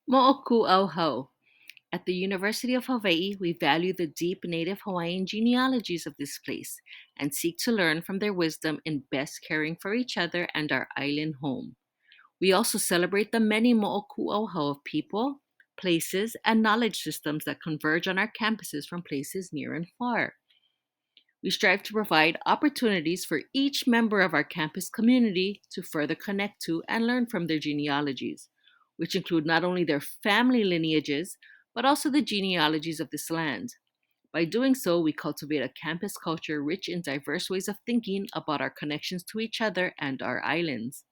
Moʻoku ʻauhau. At the University of Hawaii, we value the deep native Hawaiian genealogies of this place and seek to learn from their wisdom in best caring for each other and our island home. We also celebrate the many moʻoku ʻauhau of people, places, and knowledge systems that converge on our campuses from places near and far. We strive to provide opportunities for each member of our campus community to further connect to and learn from their genealogies, which include not only their family lineages, but also the genealogies of this land. By doing so, we cultivate a campus culture rich in diverse ways of thinking about our connections to each other and our islands.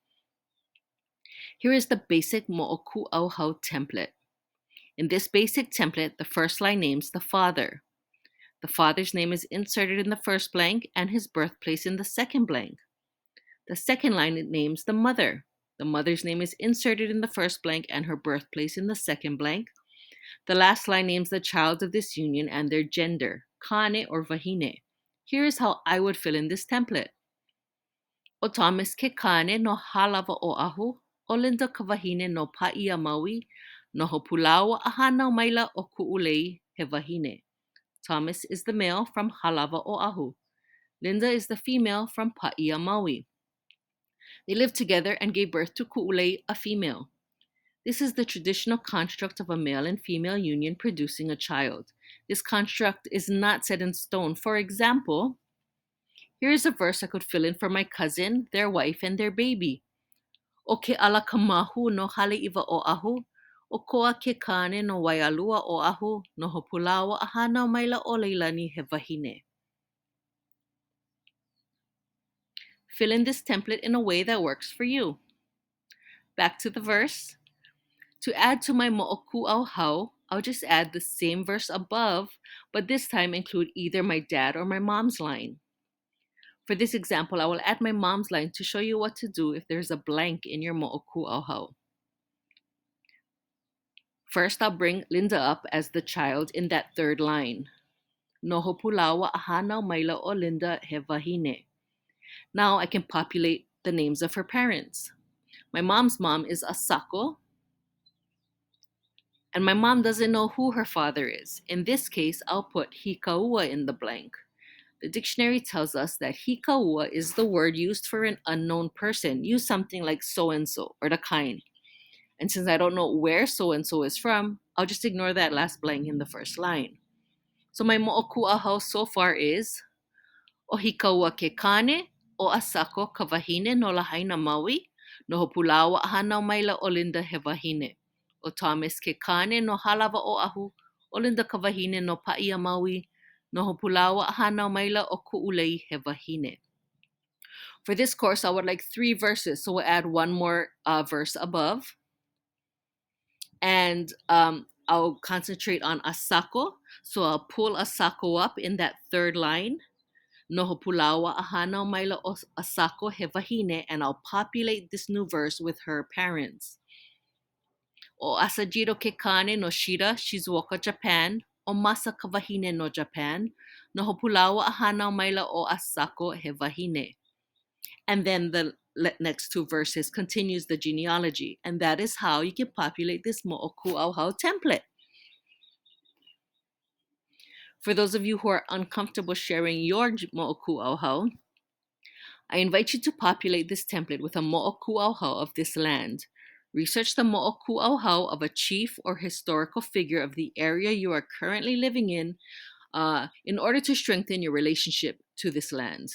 Here is the basic Moʻoku ʻauhau template. In this basic template, the first line names the father. The father's name is inserted in the first blank and his birthplace in the second blank. The second line names the mother. The mother's name is inserted in the first blank and her birthplace in the second blank. The last line names the child of this union and their gender, kane or vahine. Here is how I would fill in this template. O Thomas ke kane no halawa o ahu, o Linda ka vahine no paia maui, no hopulawa ahana maila o ku'ulei he vahine. Thomas is the male from Halawa Oahu. Linda is the female from Paia Maui. They lived together and gave birth to Ku'ulei, a female. This is the traditional construct of a male and female union producing a child. This construct is not set in stone. For example, here is a verse I could fill in for my cousin, their wife, and their baby. O ke ala kamahu no hale iwa Oahu, o koa ke kane no waialua Oahu, no hopulawa ahana maila o leilani he vahine. Fill in this template in a way that works for you. Back to the verse. To add to my moʻoku ʻauhau, I'll just add the same verse above, but this time include either my dad or my mom's line. For this example, I will add my mom's line to show you what to do if there's a blank in your moʻoku ʻauhau. First, I'll bring Linda up as the child in that third line. No hopulawa ahana maila o Linda he wahine. Now I can populate the names of her parents. My mom's mom is Asako, and my mom doesn't know who her father is. In this case, I'll put hikaua in the blank. The dictionary tells us that hikaua is the word used for an unknown person. Use something like so-and-so or the kind. And since I don't know where so-and-so is from, I'll just ignore that last blank in the first line. So my moʻoku ʻauhau so far is o hikaua ke kane, o Asako ka wahine no Lahaina Maui, no hopulawa ahana maila o Linda he wahine. O Thomas ke kane no Halawa Oahu, o Linda ka wahine no Paia Maui, no hopulawa ahana maila o Ku'ulei he wahine. For this course, I would like 3 verses, so we'll add one more verse above. And I'll concentrate on Asako, so I'll pull Asako up in that third line. No hopulawa ahana maila o Asako he wahine, and I'll populate this new verse with her parents. O Asajiro ke kane no Shida, Shizuoka, Japan. O Masa ka wahine no Japan. No hopulawa ahana maila o Asako he wahine. And then the next 2 verses continues the genealogy, and that is how you can populate this moʻoku ʻauhau template. For those of you who are uncomfortable sharing your moʻoku ʻauhau, I invite you to populate this template with a moʻoku ʻauhau of this land. Research the moʻoku ʻauhau of a chief or historical figure of the area you are currently living in order to strengthen your relationship to this land.